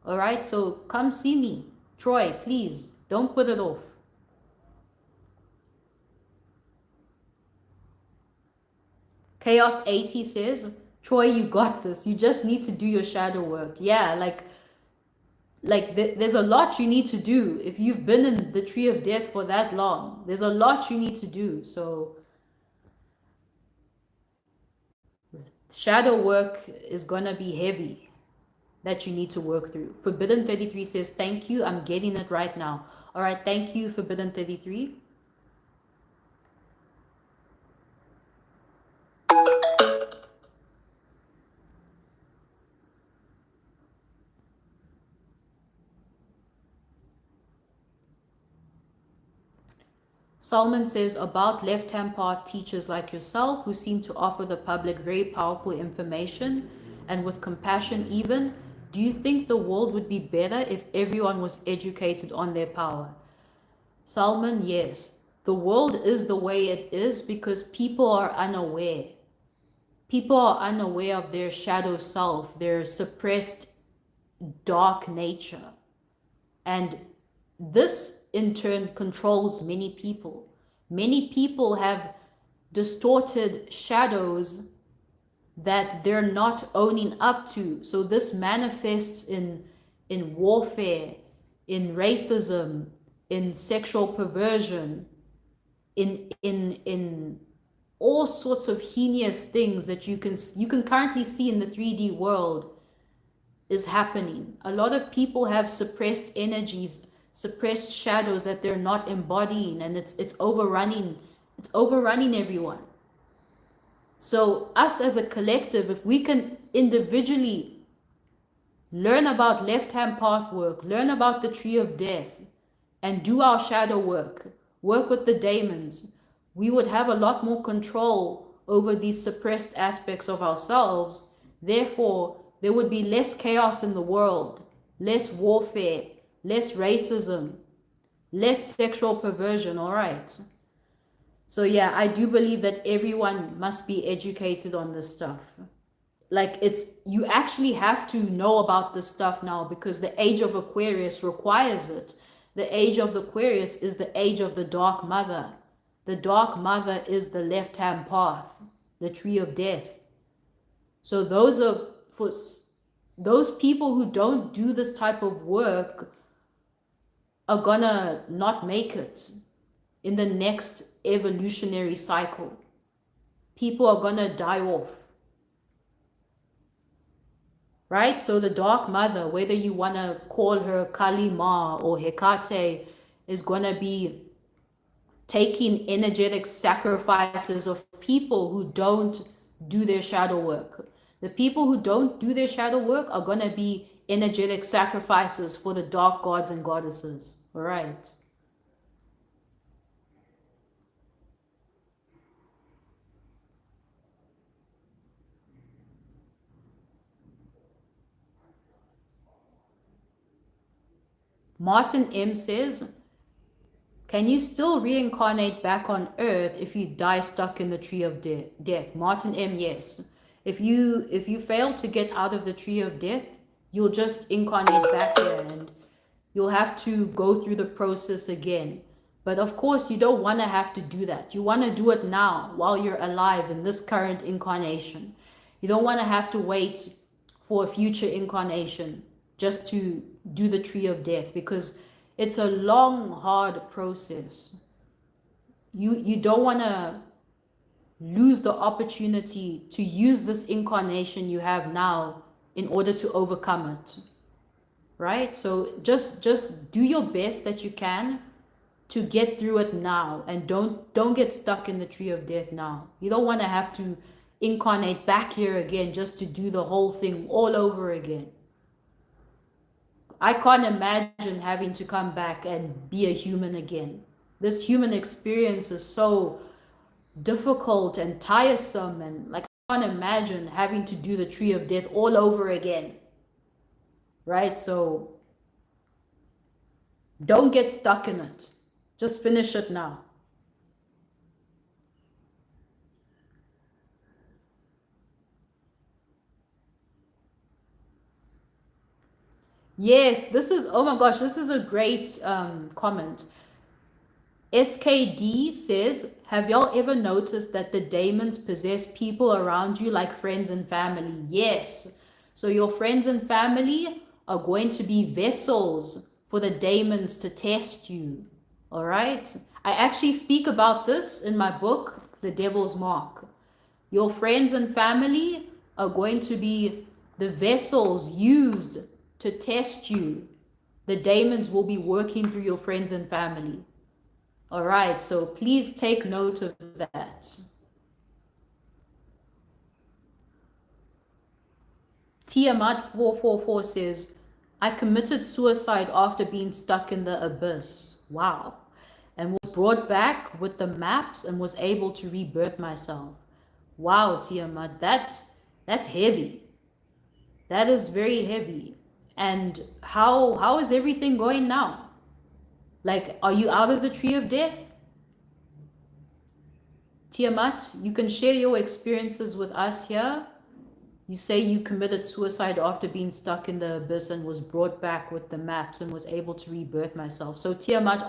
Speaker 1: All right, so come see me. Troy, please, don't put it off. Chaos 80 says, Troy, you got this. You just need to do your shadow work. Yeah, there's a lot you need to do. If you've been in the tree of death for that long, there's a lot you need to do. So shadow work is gonna be heavy that you need to work through. Forbidden 33 says, thank you. I'm getting it right now. All right, thank you, Forbidden 33. Solomon says, about left-hand path teachers like yourself who seem to offer the public very powerful information and with compassion even, do you think the world would be better if everyone was educated on their power? Solomon, yes. The world is the way it is because people are unaware. People are unaware of their shadow self, their suppressed dark nature. And this in turn controls many people. Many people have distorted shadows that they're not owning up to. So this manifests in warfare, in racism, in sexual perversion, in all sorts of heinous things that you can currently see in the 3D world is happening. A lot of people have suppressed energies, suppressed shadows that they're not embodying, and it's overrunning everyone. So us as a collective, if we can individually learn about left-hand path work, learn about the tree of death, and do our shadow work, work with the daemons, we would have a lot more control over these suppressed aspects of ourselves. Therefore, there would be less chaos in the world, less warfare, less racism, less sexual perversion, all right? So yeah, I do believe that everyone must be educated on this stuff. Like you actually have to know about this stuff now because the age of Aquarius requires it. The age of the Aquarius is the age of the Dark Mother. The Dark Mother is the left-hand path, the tree of death. So for those people who don't do this type of work are gonna not make it in the next evolutionary cycle. People are gonna die off. Right? So the Dark Mother, whether you want to call her Kali Ma or Hecate, is going to be taking energetic sacrifices of people who don't do their shadow work. The people who don't do their shadow work are going to be energetic sacrifices for the dark gods and goddesses. All right. Martin M says, can you still reincarnate back on Earth if you die stuck in the tree of death? Martin M, yes. If you fail to get out of the tree of death, you'll just incarnate back here and you'll have to go through the process again. But of course, you don't want to have to do that. You want to do it now while you're alive in this current incarnation. You don't want to have to wait for a future incarnation just to do the tree of death because it's a long, hard process. You don't want to lose the opportunity to use this incarnation you have now in order to overcome it. Right? So just do your best that you can to get through it now and don't get stuck in the tree of death now. You don't want to have to incarnate back here again just to do the whole thing all over again. I can't imagine having to come back and be a human again. This human experience is so difficult and tiresome, and like I can't imagine having to do the tree of death all over again. Right? So don't get stuck in it. Just finish it now. Yes, this is, oh my gosh, this is a great comment. SKD says, have y'all ever noticed that the daemons possess people around you like friends and family? Yes. So your friends and family are going to be vessels for the daemons to test you. All right? I actually speak about this in my book, The Devil's Mark. Your friends and family are going to be the vessels used to test you. The daemons will be working through your friends and family. All right, so please take note of that. Tiamat 444 says, I committed suicide after being stuck in the abyss. Wow. And was brought back with the maps and was able to rebirth myself. Wow, Tiamat, that's heavy. That is very heavy. And how is everything going now? Like, are you out of the tree of death? Tiamat, you can share your experiences with us here. You say you committed suicide after being stuck in the abyss and was brought back with the maps and was able to rebirth myself. So Tiamat,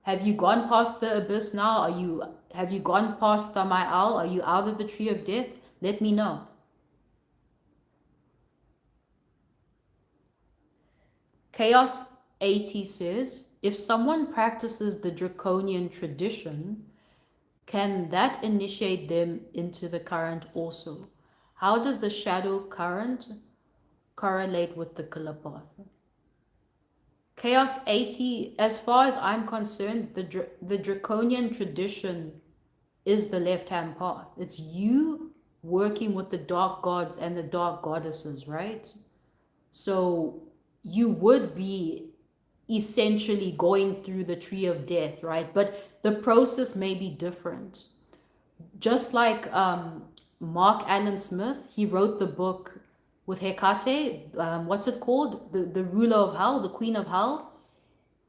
Speaker 1: have you gone past the abyss now? Have you gone past Thamaal? Are you out of the tree of death? Let me know. Chaos 80 says, if someone practices the draconian tradition, can that initiate them into the current also? How does the shadow current correlate with the killer path? Chaos 80, as far as I'm concerned, the draconian tradition is the left-hand path. It's you working with the dark gods and the dark goddesses, right? So you would be essentially going through the tree of death, right? But the process may be different. Just like Mark Allen Smith, he wrote the book with Hecate, what's it called? The ruler of hell, the queen of hell.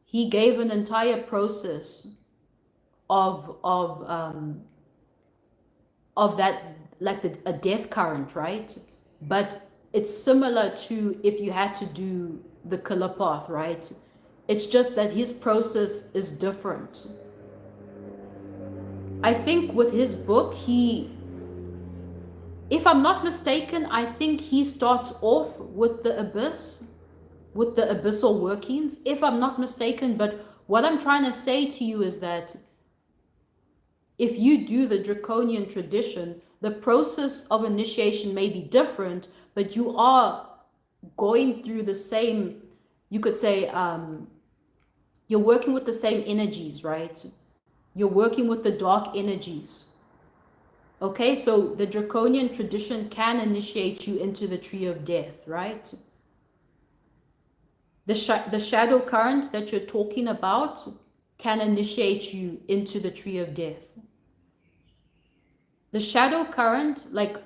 Speaker 1: He gave an entire process of that, like a death current, right? But it's similar to if you had to do the killer path, right? It's just that his process is different. I think with his book, if I'm not mistaken, I think he starts off with the abyss, with the abyssal workings, if I'm not mistaken. But what I'm trying to say to you is that if you do the draconian tradition, the process of initiation may be different, but you are going through the same, you could say, you're working with the same energies, right? You're working with the dark energies. Okay, so the draconian tradition can initiate you into the tree of death, right? The shadow current that you're talking about can initiate you into the tree of death. The shadow current, like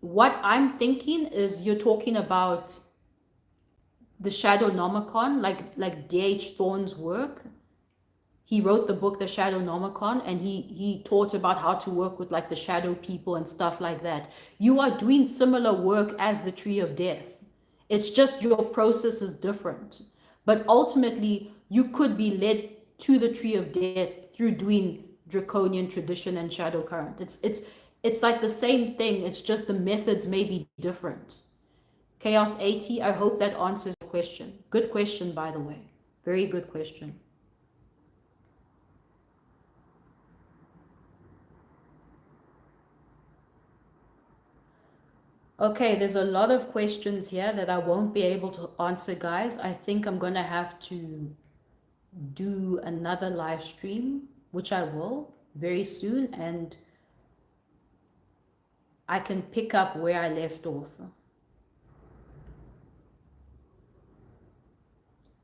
Speaker 1: what I'm thinking is you're talking about the shadow nomicon, like D.H. Thorne's work. He wrote the book The Shadow Nomicon, and he taught about how to work with like the shadow people and stuff like that. You are doing similar work as the tree of death. It's just your process is different. But ultimately, you could be led to the tree of death through doing draconian tradition and shadow current. It's like the same thing. It's just the methods may be different. Chaos 80, I hope that answers your question. Good question, by the way. Very good question. Okay, there's a lot of questions here that I won't be able to answer, guys. I think I'm gonna have to do another live stream, which I will very soon, and I can pick up where I left off.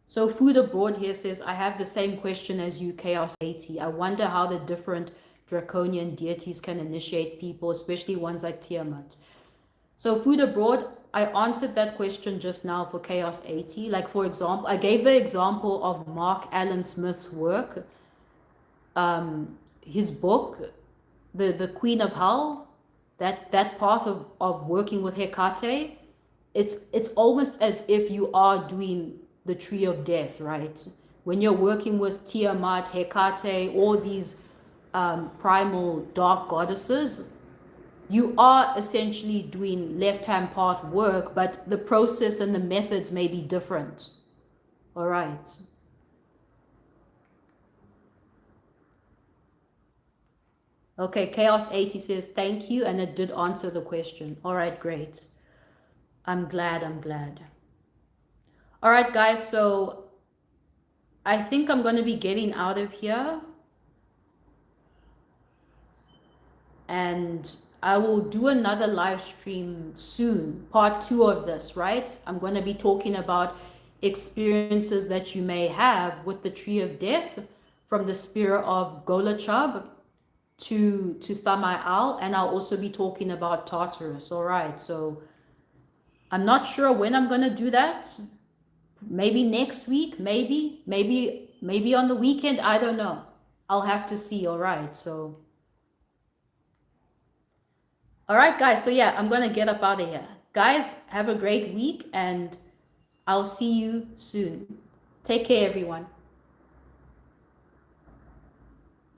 Speaker 1: So Food Abroad here says, I have the same question as you, Chaos 80. I wonder how the different draconian deities can initiate people, especially ones like Tiamat. So Food Abroad, I answered that question just now for Chaos 80. Like, for example, I gave the example of Mark Allen Smith's work, his book, the Queen of Hell, that path of working with Hecate. It's almost as if you are doing the tree of death, right? When you're working with Tiamat, Hecate, all these primal dark goddesses, you are essentially doing left-hand path work, but the process and the methods may be different. All right. Okay, Chaos 80 says, thank you, and it did answer the question. All right, great. I'm glad. All right, guys, so I think I'm going to be getting out of here. And I will do another live stream soon, part 2 of this, right? I'm going to be talking about experiences that you may have with the tree of death, from the spear of Golachab to Thamiel, and I'll also be talking about Tartarus. All right, so I'm not sure when I'm going to do that. Maybe next week, maybe on the weekend, I don't know. I'll have to see. All right, so all right, guys. So yeah, I'm going to get up out of here. Guys, have a great week, and I'll see you soon. Take care, everyone.